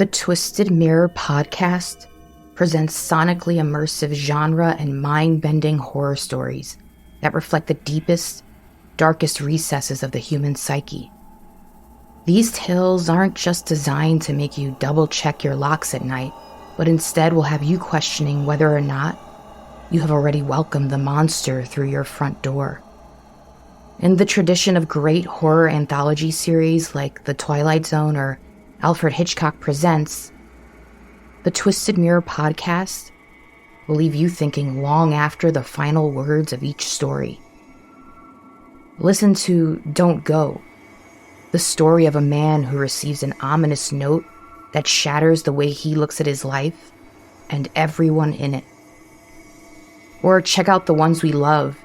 The Twisted Mirror podcast presents sonically immersive genre and mind-bending horror stories that reflect the deepest, darkest recesses of the human psyche. These tales aren't just designed to make you double-check your locks at night, but instead will have you questioning whether or not you have already welcomed the monster through your front door. In the tradition of great horror anthology series like The Twilight Zone or Alfred Hitchcock Presents, the Twisted Mirror podcast will leave you thinking long after the final words of each story. Listen to Don't Go, the story of a man who receives an ominous note that shatters the way he looks at his life and everyone in it. Or check out The Ones We Love,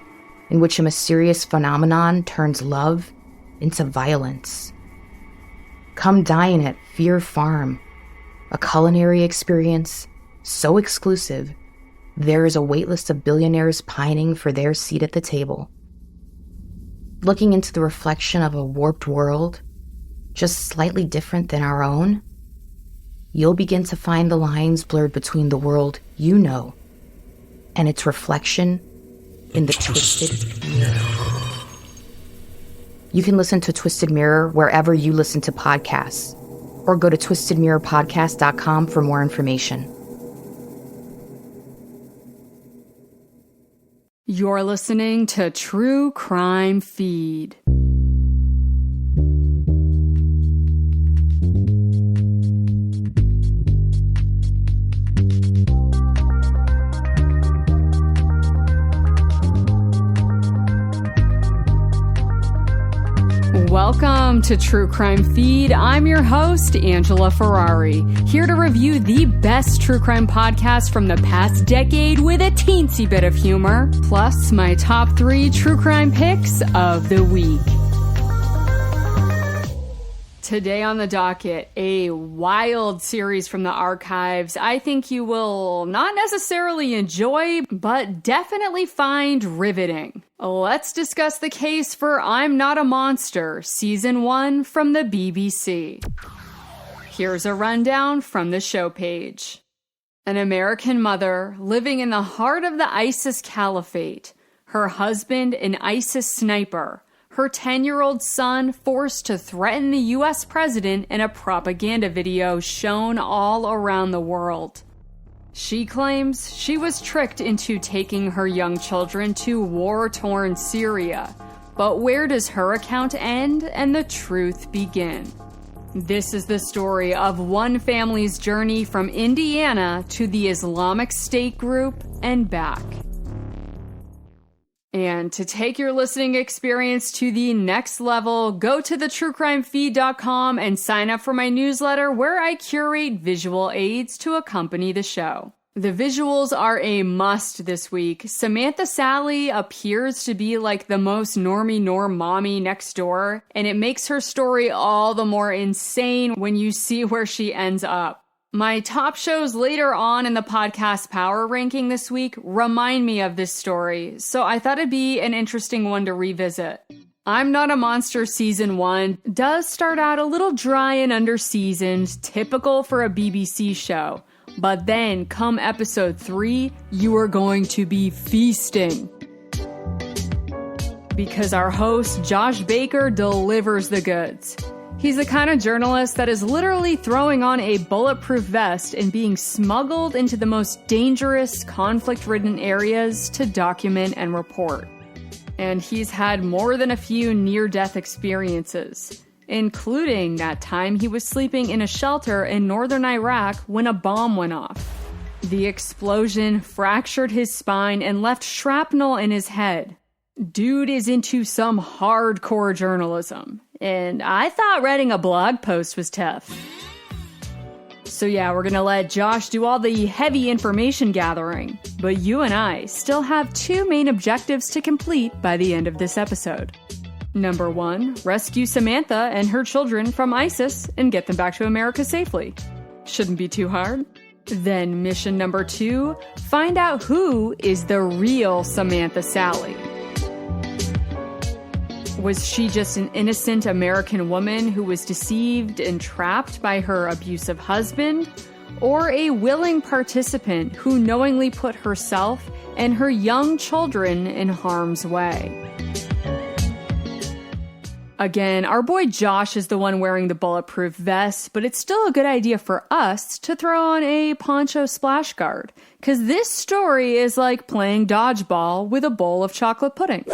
in which a mysterious phenomenon turns love into violence. Come dine at Fear Farm, a culinary experience so exclusive, there is a waitlist of billionaires pining for their seat at the table. Looking into the reflection of a warped world, just slightly different than our own, you'll begin to find the lines blurred between the world you know and its reflection in the Twisted Mirror. You can listen to Twisted Mirror wherever you listen to podcasts, or go to twistedmirrorpodcast.com for more information. You're listening to True Crime Feed. Welcome to True Crime Feed. I'm your host, Angela Ferrari, here to review the best true crime podcast from the past decade with a teensy bit of humor, plus my top 3 true crime picks of the week. Today on the docket, a wild series from the archives I think you will not necessarily enjoy, but definitely find riveting. Let's discuss the case for I'm Not a Monster, Season 1 from the BBC. Here's a rundown from the show page. An American mother living in the heart of the ISIS caliphate, her husband an ISIS sniper, her 10-year-old son forced to threaten the U.S. president in a propaganda video shown all around the world. She claims she was tricked into taking her young children to war-torn Syria. But where does her account end and the truth begin? This is the story of one family's journey from Indiana to the Islamic State group and back. And to take your listening experience to the next level, go to thetruecrimefeed.com and sign up for my newsletter where I curate visual aids to accompany the show. The visuals are a must this week. Samantha Sally appears to be like the most normie norm mommy next door, and it makes her story all the more insane when you see where she ends up. My top shows later on in the podcast power ranking this week remind me of this story, so I thought it'd be an interesting one to revisit. I'm Not a Monster Season 1 does start out a little dry and under-seasoned, typical for a BBC show. But then, come episode 3, you are going to be feasting. Because our host, Josh Baker, delivers the goods. He's the kind of journalist that is literally throwing on a bulletproof vest and being smuggled into the most dangerous, conflict-ridden areas to document and report. And he's had more than a few near-death experiences, including that time he was sleeping in a shelter in northern Iraq when a bomb went off. The explosion fractured his spine and left shrapnel in his head. Dude is into some hardcore journalism. And I thought writing a blog post was tough. So yeah, we're gonna let Josh do all the heavy information gathering. But you and I still have 2 main objectives to complete by the end of this episode. Number 1, rescue Samantha and her children from ISIS and get them back to America safely. Shouldn't be too hard. Then mission number 2, find out who is the real Samantha Sally. Was she just an innocent American woman who was deceived and trapped by her abusive husband? Or a willing participant who knowingly put herself and her young children in harm's way? Again, our boy Josh is the one wearing the bulletproof vest, but it's still a good idea for us to throw on a poncho splash guard, because this story is like playing dodgeball with a bowl of chocolate pudding.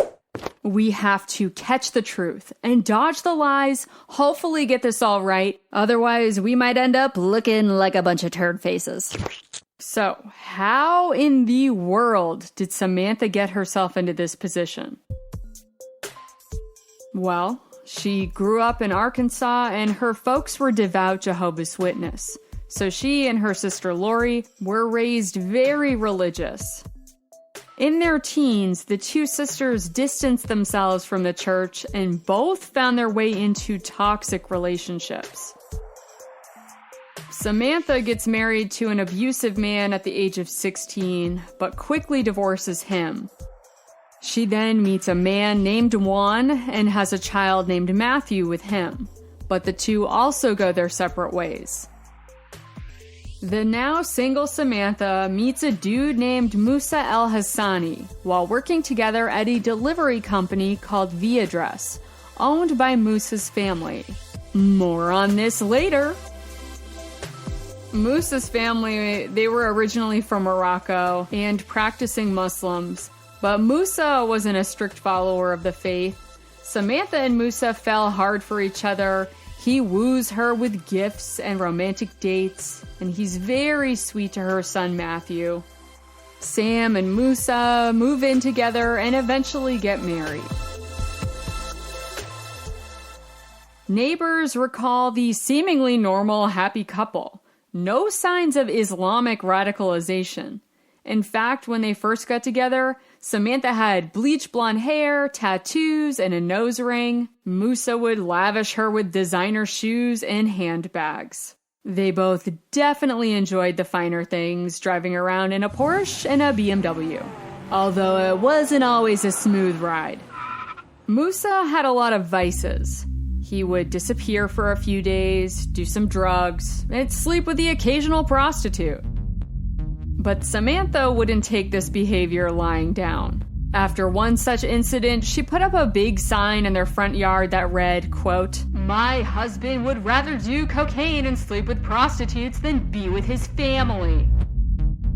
We have to catch the truth and dodge the lies, hopefully get this all right. Otherwise, we might end up looking like a bunch of turd faces. So, how in the world did Samantha get herself into this position? Well, she grew up in Arkansas and her folks were devout Jehovah's Witness. So she and her sister Lori were raised very religious. In their teens, the two sisters distanced themselves from the church and both found their way into toxic relationships. Samantha gets married to an abusive man at the age of 16, but quickly divorces him. She then meets a man named Juan and has a child named Matthew with him, but the two also go their separate ways. The now single Samantha meets a dude named Musa El Hassani while working together at a delivery company called Viadress, owned by Musa's family. More on this later. Musa's family, they were originally from Morocco and practicing Muslims, but Musa wasn't a strict follower of the faith. Samantha and Musa fell hard for each other. He woos her with gifts and romantic dates, and he's very sweet to her son Matthew. Sam and Musa move in together and eventually get married. Neighbors recall the seemingly normal, happy couple. No signs of Islamic radicalization. In fact, when they first got together, Samantha had bleach blonde hair, tattoos, and a nose ring. Musa would lavish her with designer shoes and handbags. They both definitely enjoyed the finer things, driving around in a Porsche and a BMW. Although it wasn't always a smooth ride. Musa had a lot of vices. He would disappear for a few days, do some drugs, and sleep with the occasional prostitute. But Samantha wouldn't take this behavior lying down. After one such incident, she put up a big sign in their front yard that read, quote, "My husband would rather do cocaine and sleep with prostitutes than be with his family."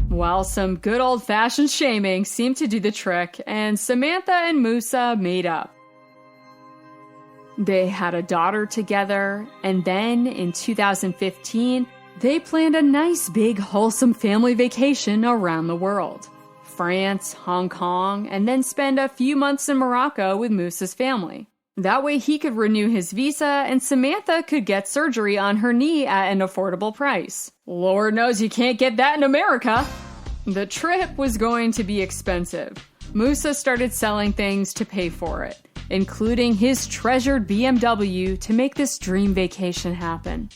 Well, some good old-fashioned shaming seemed to do the trick, and Samantha and Musa made up. They had a daughter together, and then in 2015, they planned a nice big wholesome family vacation around the world. France, Hong Kong, and then spend a few months in Morocco with Musa's family. That way he could renew his visa and Samantha could get surgery on her knee at an affordable price. Lord knows you can't get that in America. The trip was going to be expensive. Musa started selling things to pay for it, including his treasured BMW to make this dream vacation happen.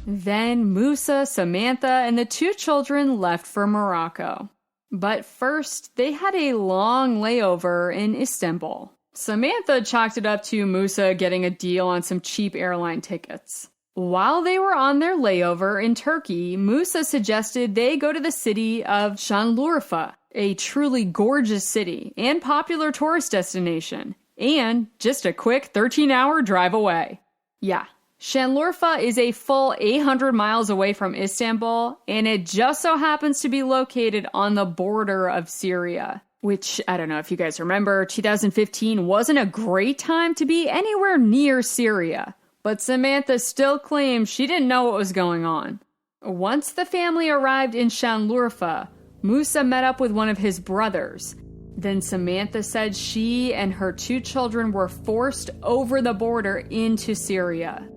Then Musa, Samantha, and the two children left for Morocco. But first, they had a long layover in Istanbul. Samantha chalked it up to Musa getting a deal on some cheap airline tickets. While they were on their layover in Turkey, Musa suggested they go to the city of Şanlıurfa, a truly gorgeous city and popular tourist destination, and just a quick 13-hour drive away. Yeah. Şanlıurfa is a full 800 miles away from Istanbul, and it just so happens to be located on the border of Syria. Which, I don't know if you guys remember, 2015 wasn't a great time to be anywhere near Syria. But Samantha still claims she didn't know what was going on. Once the family arrived in Şanlıurfa, Musa met up with one of his brothers. Then Samantha said she and her two children were forced over the border into Syria.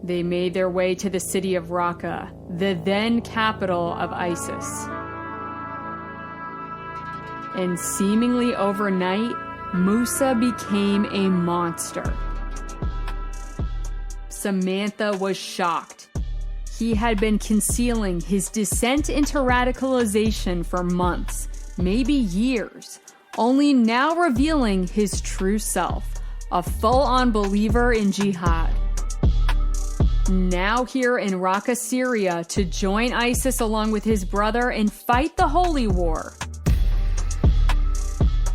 They made their way to the city of Raqqa, the then capital of ISIS. And seemingly overnight, Musa became a monster. Samantha was shocked. He had been concealing his descent into radicalization for months, maybe years, only now revealing his true self, a full-on believer in jihad. Now here in Raqqa, Syria, to join ISIS along with his brother and fight the Holy War.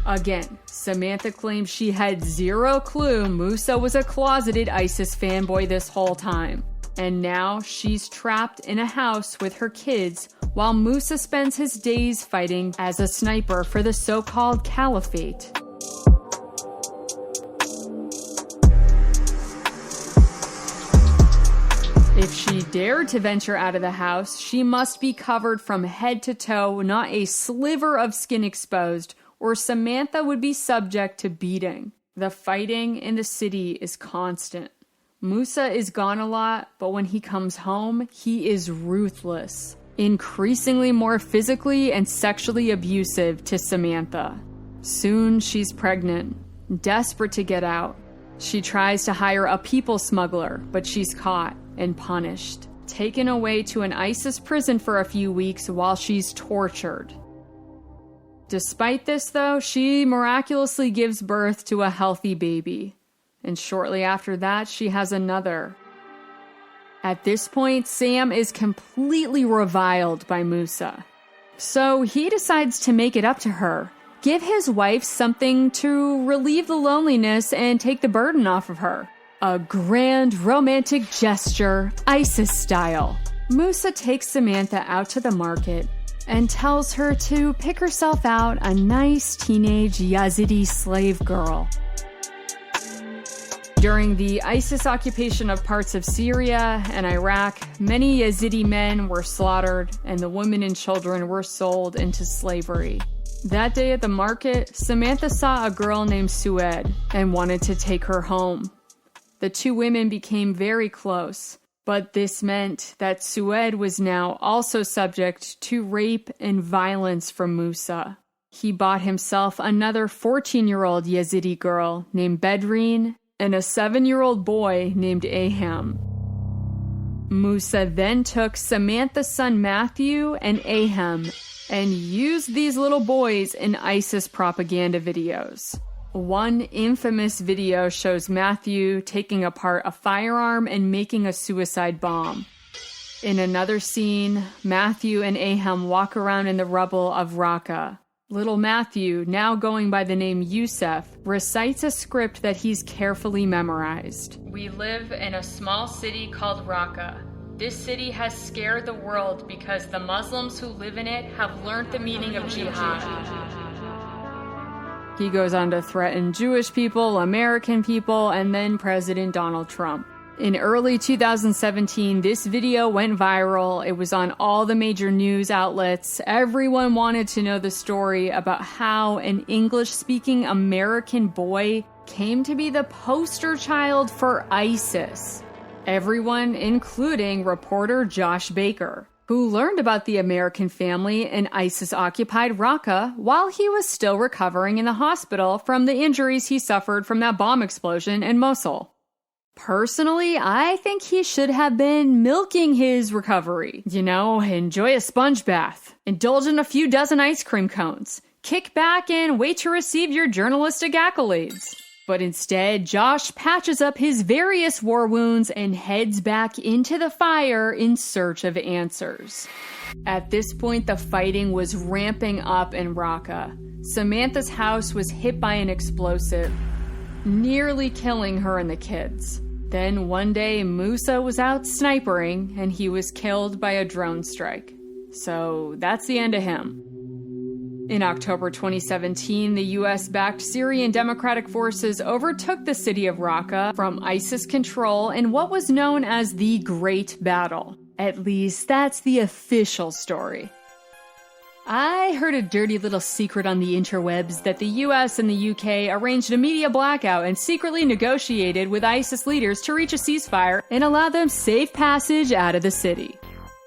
Again, Samantha claims she had zero clue Musa was a closeted ISIS fanboy this whole time. And now she's trapped in a house with her kids while Musa spends his days fighting as a sniper for the so-called caliphate. If she dared to venture out of the house, she must be covered from head to toe, not a sliver of skin exposed, or Samantha would be subject to beating. The fighting in the city is constant. Musa is gone a lot, but when he comes home, he is ruthless, increasingly more physically and sexually abusive to Samantha. Soon she's pregnant, desperate to get out. She tries to hire a people smuggler, but she's caught and punished, taken away to an ISIS prison for a few weeks while she's tortured. Despite this, though, she miraculously gives birth to a healthy baby. And shortly after that, she has another. At this point, Sam is completely reviled by Musa. So he decides to make it up to her, give his wife something to relieve the loneliness and take the burden off of her. A grand romantic gesture, ISIS style. Musa takes Samantha out to the market and tells her to pick herself out a nice teenage Yazidi slave girl. During the ISIS occupation of parts of Syria and Iraq, many Yazidi men were slaughtered and the women and children were sold into slavery. That day at the market, Samantha saw a girl named Sued and wanted to take her home. The two women became very close, but this meant that Sued was now also subject to rape and violence from Musa. He bought himself another 14-year-old Yazidi girl named Bedreen and a 7-year-old boy named Aham. Musa then took Samantha's son Matthew and Aham and used these little boys in ISIS propaganda videos. One infamous video shows Matthew taking apart a firearm and making a suicide bomb. In another scene, Matthew and Aham walk around in the rubble of Raqqa. Little Matthew, now going by the name Yusuf, recites a script that he's carefully memorized. We live in a small city called Raqqa. This city has scared the world because the Muslims who live in it have learned the meaning of jihad. He goes on to threaten Jewish people, American people, and then President Donald Trump. In early 2017, this video went viral. It was on all the major news outlets. Everyone wanted to know the story about how an English-speaking American boy came to be the poster child for ISIS. Everyone, including reporter Josh Baker, who learned about the American family in ISIS-occupied Raqqa while he was still recovering in the hospital from the injuries he suffered from that bomb explosion in Mosul. Personally, I think he should have been milking his recovery. You know, enjoy a sponge bath, indulge in a few dozen ice cream cones, kick back and wait to receive your journalistic accolades. But instead, Josh patches up his various war wounds and heads back into the fire in search of answers. At this point, the fighting was ramping up in Raqqa. Samantha's house was hit by an explosive, nearly killing her and the kids. Then one day, Musa was out snipering and he was killed by a drone strike. So that's the end of him. In October 2017, the US-backed Syrian Democratic Forces overtook the city of Raqqa from ISIS control in what was known as the Great Battle. At least that's the official story. I heard a dirty little secret on the interwebs that the US and the UK arranged a media blackout and secretly negotiated with ISIS leaders to reach a ceasefire and allow them safe passage out of the city.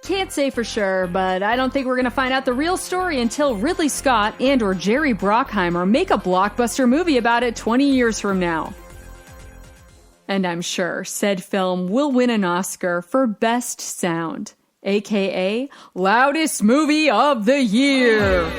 Can't say for sure, but I don't think we're gonna find out the real story until Ridley Scott and or Jerry Bruckheimer make a blockbuster movie about it 20 years from now. And I'm sure said film will win an Oscar for Best Sound, aka Loudest Movie of the Year.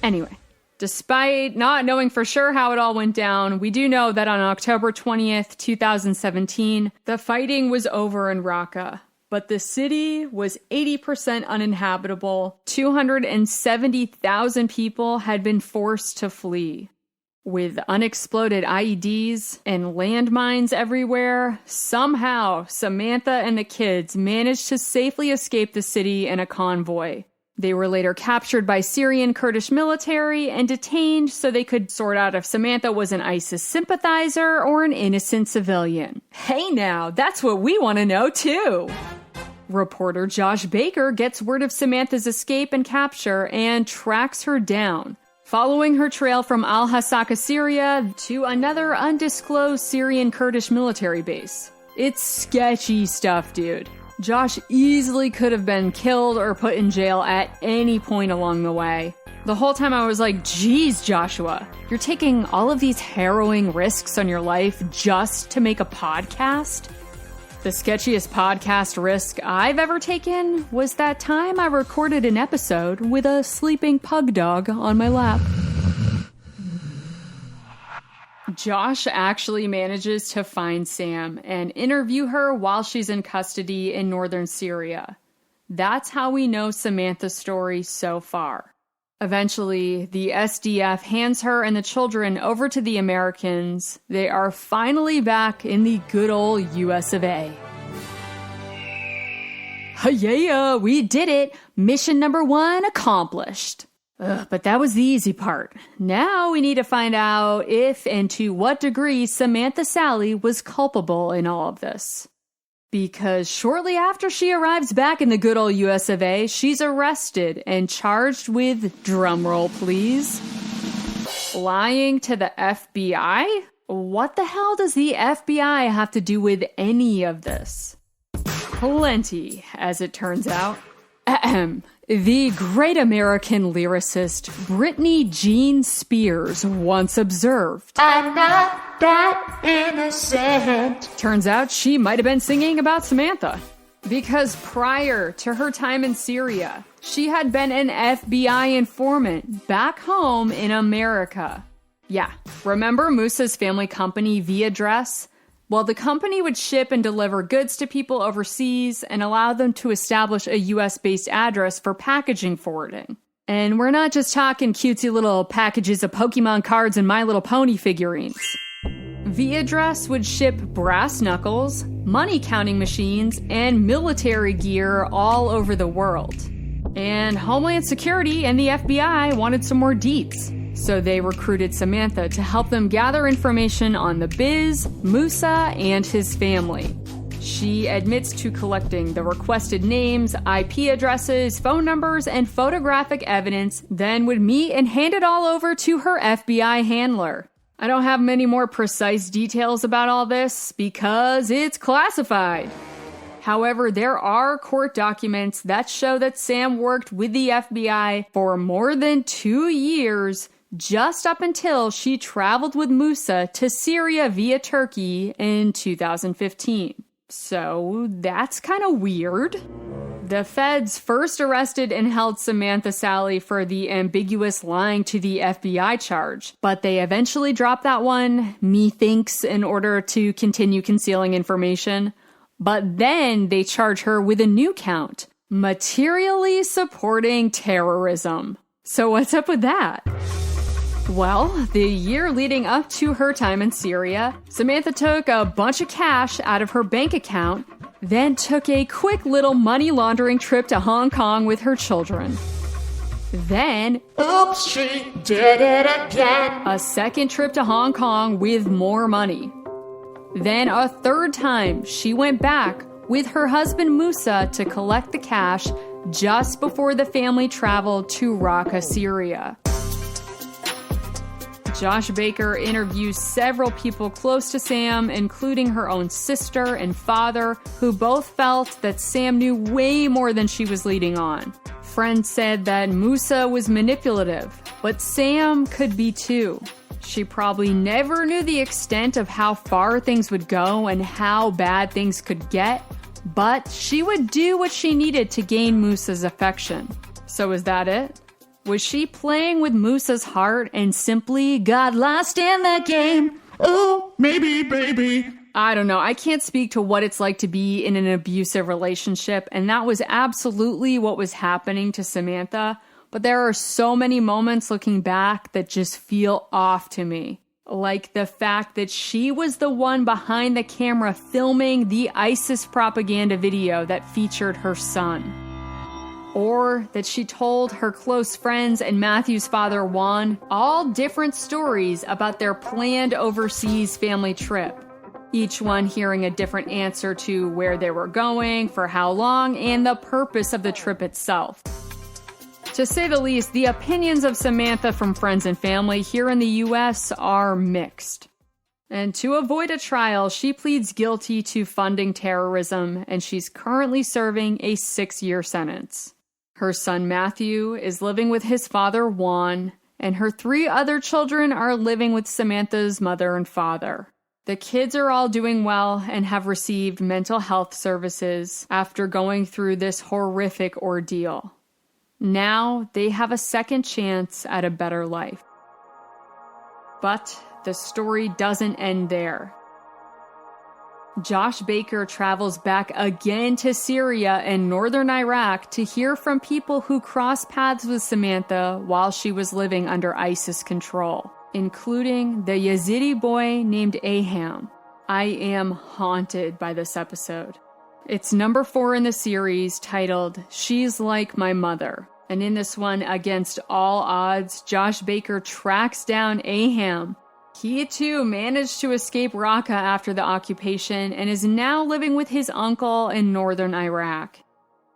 Anyway, Despite not knowing for sure how it all went down, we do know that on October 20th, 2017, the fighting was over in Raqqa. But the city was 80% uninhabitable. 270,000 people had been forced to flee. With unexploded IEDs and landmines everywhere, somehow Samantha and the kids managed to safely escape the city in a convoy. They were later captured by Syrian Kurdish military and detained so they could sort out if Samantha was an ISIS sympathizer or an innocent civilian. Hey now, that's what we want to know too! Reporter Josh Baker gets word of Samantha's escape and capture and tracks her down, following her trail from Al-Hasaka, Syria, to another undisclosed Syrian Kurdish military base. It's sketchy stuff, dude. Josh easily could have been killed or put in jail at any point along the way. The whole time I was like, geez, Joshua, you're taking all of these harrowing risks on your life just to make a podcast? The sketchiest podcast risk I've ever taken was that time I recorded an episode with a sleeping pug dog on my lap. Josh actually manages to find Sam and interview her while she's in custody in northern Syria. That's how we know Samantha's story so far. Eventually, the SDF hands her and the children over to the Americans. They are finally back in the good old US of A. Yeah, we did it! Mission number 1 accomplished. But that was the easy part. Now we need to find out if and to what degree Samantha Sally was culpable in all of this. Because shortly after she arrives back in the good old US of A, she's arrested and charged with, drumroll please, lying to the FBI? What the hell does the FBI have to do with any of this? Plenty, as it turns out. Ahem. The great American lyricist Britney Jean Spears once observed, "I'm not that innocent." Turns out she might have been singing about Samantha. Because prior to her time in Syria, she had been an FBI informant back home in America. Yeah, remember Musa's family company V-Address? Well, the company would ship and deliver goods to people overseas and allow them to establish a US-based address for packaging forwarding. And we're not just talking cutesy little packages of Pokemon cards and My Little Pony figurines. V-Address would ship brass knuckles, money counting machines, and military gear all over the world. And Homeland Security and the FBI wanted some more deets. So they recruited Samantha to help them gather information on the Biz, Musa, and his family. She admits to collecting the requested names, IP addresses, phone numbers, and photographic evidence, then would meet and hand it all over to her FBI handler. I don't have many more precise details about all this because it's classified. However, there are court documents that show that Sam worked with the FBI for more than 2 years, just up until she traveled with Musa to Syria via Turkey in 2015. So that's kind of weird. The feds first arrested and held Samantha Sally for the ambiguous lying to the FBI charge, but they eventually dropped that one, methinks, in order to continue concealing information. But then they charge her with a new count, materially supporting terrorism. So what's up with that? Well, the year leading up to her time in Syria, Samantha took a bunch of cash out of her bank account, then took a quick little money laundering trip to Hong Kong with her children. Then, oops, she did it again. A second trip to Hong Kong with more money. Then a third time, she went back with her husband Musa to collect the cash just before the family traveled to Raqqa, Syria. Josh Baker interviews several people close to Sam, including her own sister and father, who both felt that Sam knew way more than she was leading on. Friends said that Musa was manipulative, but Sam could be too. She probably never knew the extent of how far things would go and how bad things could get, but she would do what she needed to gain Musa's affection. So is that it? Was she playing with Musa's heart and simply got lost in the game? Oh, maybe, baby. I don't know. I can't speak to what it's like to be in an abusive relationship, and that was absolutely what was happening to Samantha. But there are so many moments looking back that just feel off to me. Like the fact that she was the one behind the camera filming the ISIS propaganda video that featured her son. Or that she told her close friends and Matthew's father, Juan, all different stories about their planned overseas family trip. Each one hearing a different answer to where they were going, for how long, and the purpose of the trip itself. To say the least, the opinions of Samantha from friends and family here in the US are mixed. And to avoid a trial, she pleads guilty to funding terrorism, and she's currently serving a 6-year sentence. Her son Matthew is living with his father Juan, and her 3 other children are living with Samantha's mother and father. The kids are all doing well and have received mental health services after going through this horrific ordeal. Now they have a second chance at a better life. But the story doesn't end there. Josh Baker travels back again to Syria and northern Iraq to hear from people who crossed paths with Samantha while she was living under ISIS control, including the Yazidi boy named Aham. I am haunted by this episode. It's number 4 in the series, titled She's Like My Mother. And in this one, against all odds, Josh Baker tracks down Aham. He too managed to escape Raqqa after the occupation and is now living with his uncle in northern Iraq.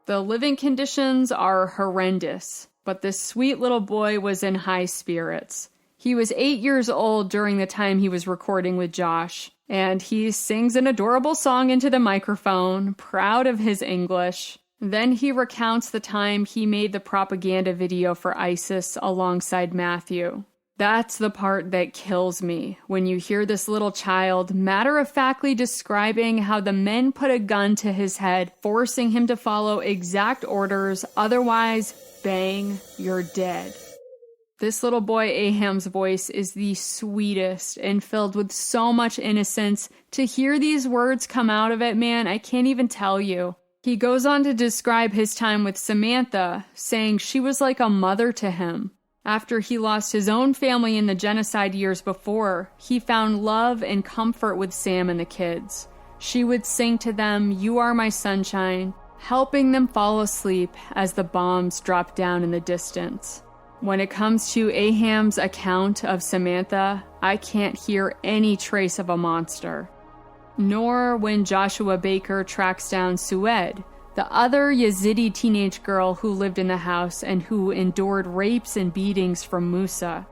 The living conditions are horrendous, but this sweet little boy was in high spirits. He was 8 years old during the time he was recording with Josh, and he sings an adorable song into the microphone, proud of his English. Then he recounts the time he made the propaganda video for ISIS alongside Matthew. That's the part that kills me, when you hear this little child matter-of-factly describing how the men put a gun to his head, forcing him to follow exact orders, otherwise, bang, you're dead. This little boy Aham's voice is the sweetest and filled with so much innocence. To hear these words come out of it, man, I can't even tell you. He goes on to describe his time with Samantha, saying she was like a mother to him. After he lost his own family in the genocide years before, he found love and comfort with Sam and the kids. She would sing to them, "You are my sunshine," helping them fall asleep as the bombs dropped down in the distance. When it comes to Aham's account of Samantha, I can't hear any trace of a monster. Nor when Joshua Baker tracks down Sued, the other Yazidi teenage girl who lived in the house and who endured rapes and beatings from Musa.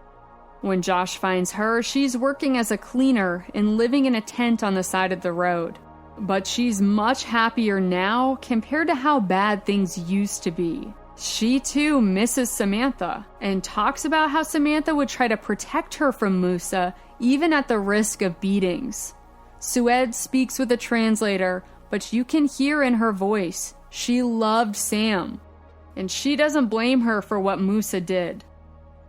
When Josh finds her, she's working as a cleaner and living in a tent on the side of the road. But she's much happier now compared to how bad things used to be. She too misses Samantha and talks about how Samantha would try to protect her from Musa even at the risk of beatings. Sued speaks with a translator, but you can hear in her voice, she loved Sam, and she doesn't blame her for what Musa did.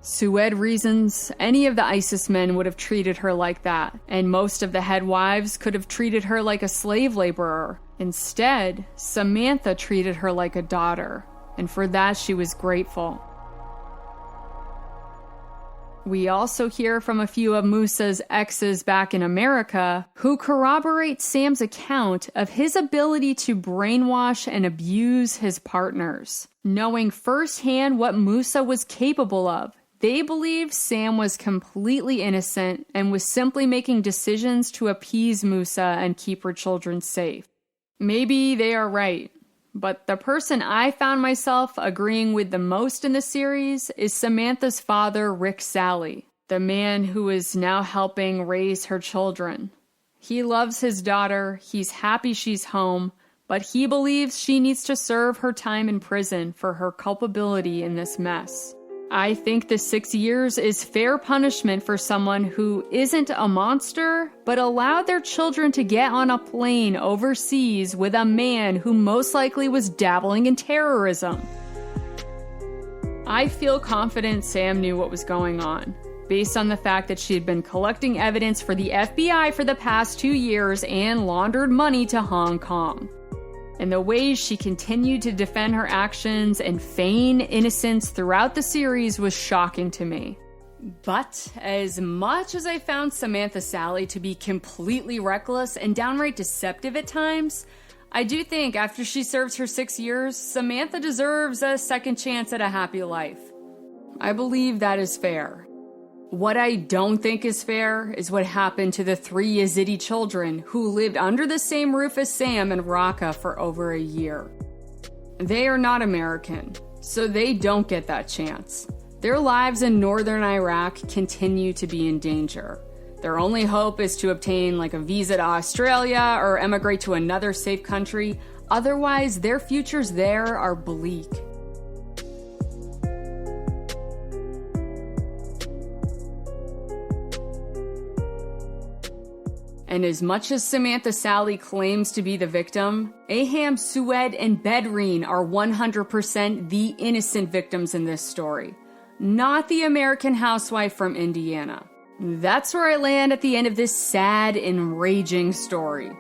Sued reasons any of the ISIS men would have treated her like that, and most of the head wives could have treated her like a slave laborer. Instead, Samantha treated her like a daughter, and for that she was grateful. We also hear from a few of Musa's exes back in America who corroborate Sam's account of his ability to brainwash and abuse his partners. Knowing firsthand what Musa was capable of, they believe Sam was completely innocent and was simply making decisions to appease Musa and keep her children safe. Maybe they are right. But the person I found myself agreeing with the most in the series is Samantha's father, Rick Sally, the man who is now helping raise her children. He loves his daughter, he's happy she's home, but he believes she needs to serve her time in prison for her culpability in this mess. I think the 6 years is fair punishment for someone who isn't a monster, but allowed their children to get on a plane overseas with a man who most likely was dabbling in terrorism. I feel confident Sam knew what was going on, based on the fact that she had been collecting evidence for the FBI for the past 2 years and laundered money to Hong Kong. And the ways she continued to defend her actions and feign innocence throughout the series was shocking to me. But as much as I found Samantha Sally to be completely reckless and downright deceptive at times, I do think after she serves her 6 years, Samantha deserves a second chance at a happy life. I believe that is fair. What I don't think is fair is what happened to the 3 Yazidi children who lived under the same roof as Sam and Raqqa for over a year. They are not American, so they don't get that chance. Their lives in northern Iraq continue to be in danger. Their only hope is to obtain a visa to Australia or emigrate to another safe country. Otherwise, their futures there are bleak. And as much as Samantha Sally claims to be the victim, Aham, Sued, and Bedreen are 100% the innocent victims in this story, not the American housewife from Indiana. That's where I land at the end of this sad, enraging story.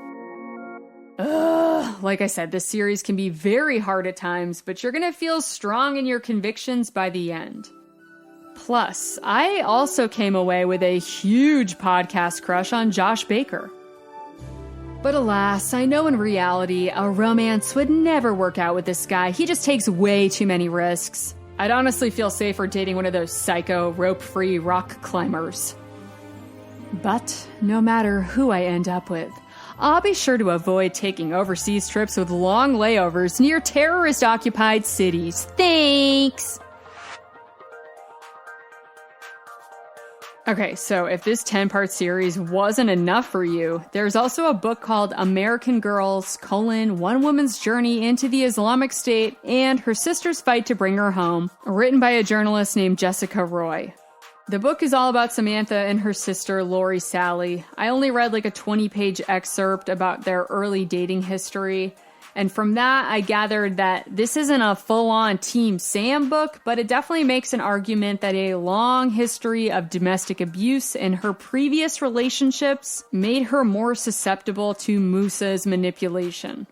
Like I said, this series can be very hard at times, but you're gonna feel strong in your convictions by the end. Plus, I also came away with a huge podcast crush on Josh Baker. But alas, I know in reality, a romance would never work out with this guy. He just takes way too many risks. I'd honestly feel safer dating one of those psycho, rope-free rock climbers. But no matter who I end up with, I'll be sure to avoid taking overseas trips with long layovers near terrorist-occupied cities. Thanks! Okay, so if this 10-part series wasn't enough for you, there's also a book called American Girls, One Woman's Journey into the Islamic State and Her Sister's Fight to Bring Her Home, written by a journalist named Jessica Roy. The book is all about Samantha and her sister, Lori Sally. I only read a 20-page excerpt about their early dating history. And from that, I gathered that this isn't a full-on Team Sam book, but it definitely makes an argument that a long history of domestic abuse in her previous relationships made her more susceptible to Musa's manipulation.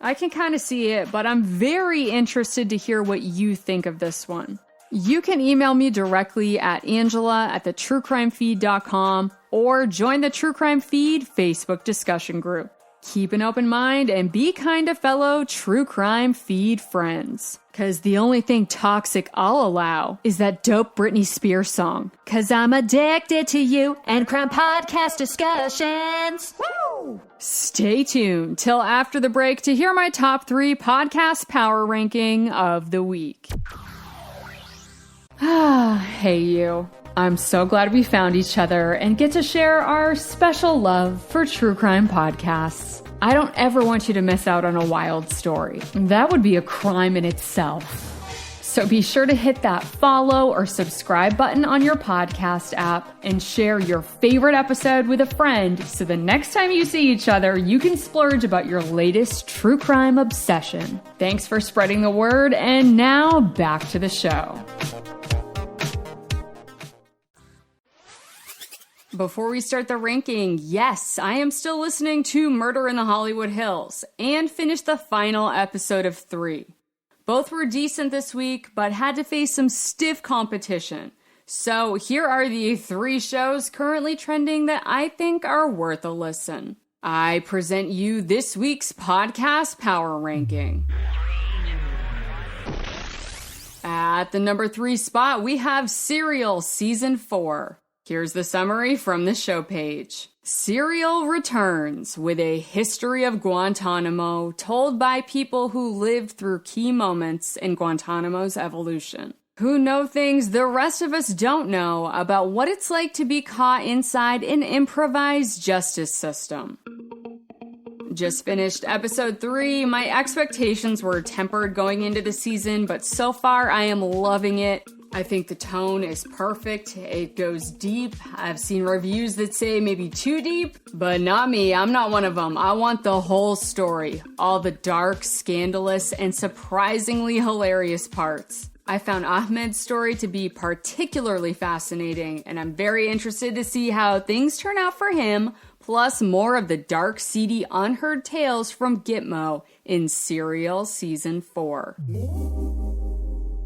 I can kind of see it, but I'm very interested to hear what you think of this one. You can email me directly at angela@thetruecrimefeed.com or join the True Crime Feed Facebook discussion group. Keep an open mind and be kind to fellow True Crime Feed friends. Cause the only thing toxic I'll allow is that dope Britney Spears song. Cause I'm addicted to you and crime podcast discussions. Woo! Stay tuned till after the break to hear my top 3 podcast power ranking of the week. Hey you. I'm so glad we found each other and get to share our special love for true crime podcasts. I don't ever want you to miss out on a wild story. That would be a crime in itself. So be sure to hit that follow or subscribe button on your podcast app and share your favorite episode with a friend so the next time you see each other, you can splurge about your latest true crime obsession. Thanks for spreading the word, and now back to the show. Before we start the ranking, yes, I am still listening to Murder in the Hollywood Hills and finished the final episode of 3. Both were decent this week, but had to face some stiff competition. So here are the 3 shows currently trending that I think are worth a listen. I present you this week's podcast power ranking. At the number 3 spot, we have Serial Season 4. Here's the summary from the show page. Serial returns with a history of Guantanamo told by people who lived through key moments in Guantanamo's evolution, who know things the rest of us don't know about what it's like to be caught inside an improvised justice system. Just finished episode 3. My expectations were tempered going into the season, but so far I am loving it. I think the tone is perfect. It goes deep. I've seen reviews that say maybe too deep, but not me. I'm not one of them. I want the whole story. All the dark, scandalous, and surprisingly hilarious parts. I found Ahmed's story to be particularly fascinating, and I'm very interested to see how things turn out for him, plus more of the dark, seedy, unheard tales from Gitmo in Serial Season 4.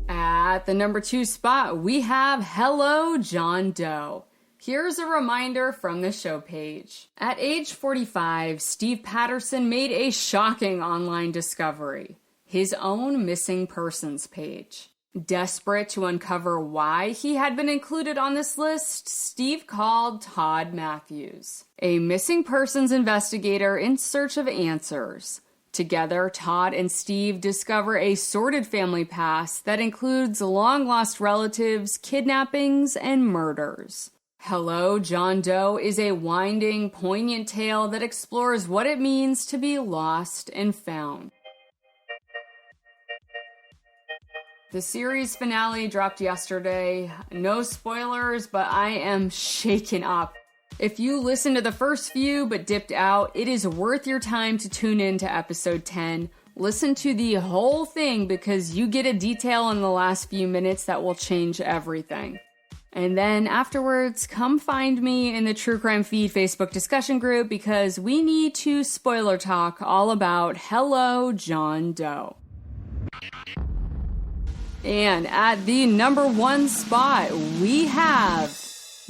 At the number 2 spot, we have Hello, John Doe. Here's a reminder from the show page. At age 45, Steve Patterson made a shocking online discovery: his own missing persons page. Desperate to uncover why he had been included on this list, Steve called Todd Matthews, a missing persons investigator in search of answers. Together, Todd and Steve discover a sordid family past that includes long-lost relatives, kidnappings, and murders. Hello, John Doe is a winding, poignant tale that explores what it means to be lost and found. The series finale dropped yesterday. No spoilers, but I am shaken up. If you listened to the first few but dipped out, it is worth your time to tune in to episode 10. Listen to the whole thing because you get a detail in the last few minutes that will change everything. And then afterwards, come find me in the True Crime Feed Facebook discussion group because we need to spoiler talk all about Hello, John Doe. And at the number 1 spot, we have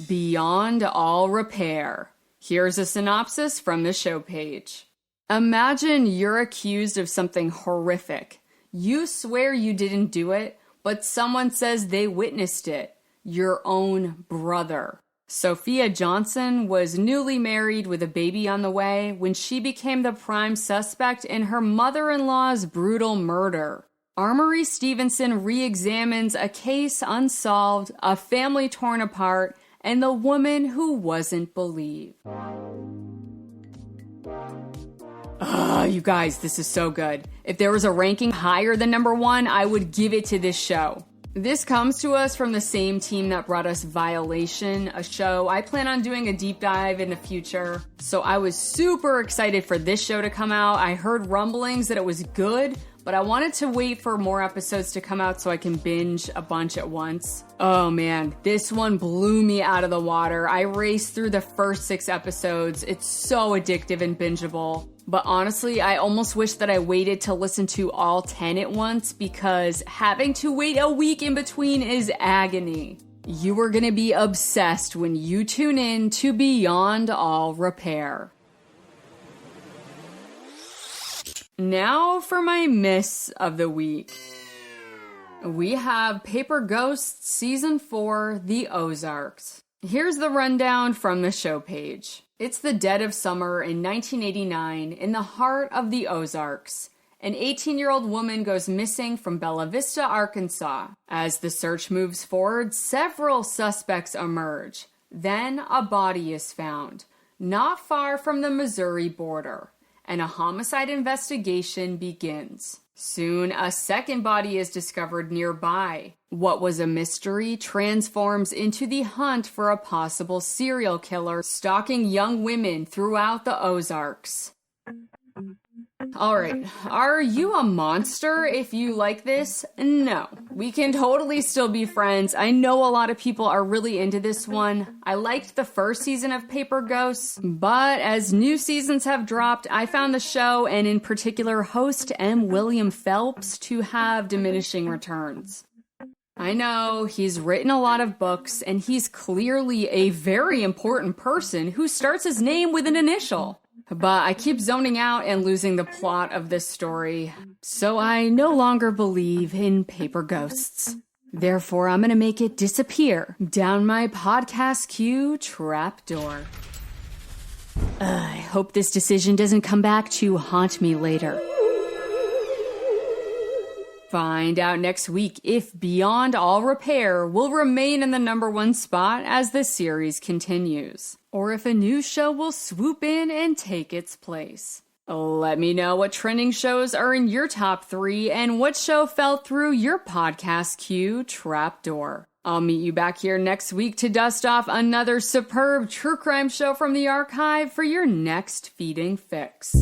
Beyond All Repair. Here's a synopsis from the show page. Imagine you're accused of something horrific. You swear you didn't do it, but someone says they witnessed it. Your own brother. Sophia Johnson was newly married with a baby on the way when she became the prime suspect in her mother-in-law's brutal murder. Armory Stevenson re-examines a case unsolved, a family torn apart, and the woman who wasn't believed. You guys, this is so good. If there was a ranking higher than number 1, I would give it to this show. This comes to us from the same team that brought us Violation, a show I plan on doing a deep dive in the future. So I was super excited for this show to come out. I heard rumblings that it was good, but I wanted to wait for more episodes to come out so I can binge a bunch at once. Oh man, this one blew me out of the water. I raced through the first 6 episodes. It's so addictive and bingeable. But honestly, I almost wish that I waited to listen to all 10 at once because having to wait a week in between is agony. You are gonna be obsessed when you tune in to Beyond All Repair. Now for my miss of the week. We have Paper Ghosts Season 4, The Ozarks. Here's the rundown from the show page. It's the dead of summer in 1989 in the heart of the Ozarks. An 18-year-old woman goes missing from Bella Vista, Arkansas. As the search moves forward, several suspects emerge. Then a body is found, not far from the Missouri border, and a homicide investigation begins. Soon, a second body is discovered nearby. What was a mystery transforms into the hunt for a possible serial killer stalking young women throughout the Ozarks. Alright, are you a monster if you like this? No. We can totally still be friends. I know a lot of people are really into this one. I liked the first season of Paper Ghosts, but as new seasons have dropped, I found the show, and in particular host M. William Phelps, to have diminishing returns. I know, he's written a lot of books, and he's clearly a very important person who starts his name with an initial. But I keep zoning out and losing the plot of this story, so I no longer believe in Paper Ghosts. Therefore, I'm gonna make it disappear down my podcast queue trapdoor. I hope this decision doesn't come back to haunt me later. Find out next week if Beyond All Repair will remain in the number 1 spot as the series continues, or if a new show will swoop in and take its place. Let me know what trending shows are in your top 3 and what show fell through your podcast queue trapdoor. I'll meet you back here next week to dust off another superb true crime show from the archive for your next feeding fix.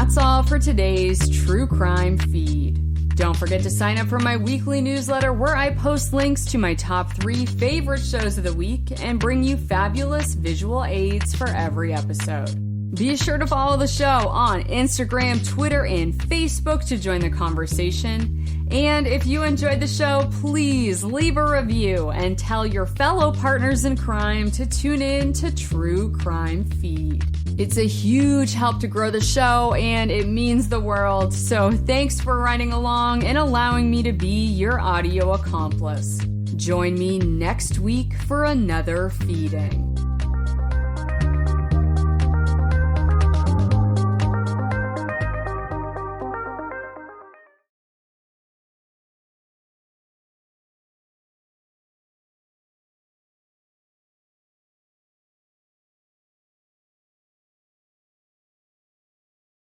that's all for today's True Crime feed. Don't forget to sign up for my weekly newsletter where I post links to my top 3 favorite shows of the week and bring you fabulous visual aids for every episode. Be sure to follow the show on Instagram, Twitter, and Facebook to join the conversation. And if you enjoyed the show, please leave a review and tell your fellow partners in crime to tune in to True Crime Feed. It's a huge help to grow the show, and it means the world. So thanks for riding along and allowing me to be your audio accomplice. Join me next week for another feeding.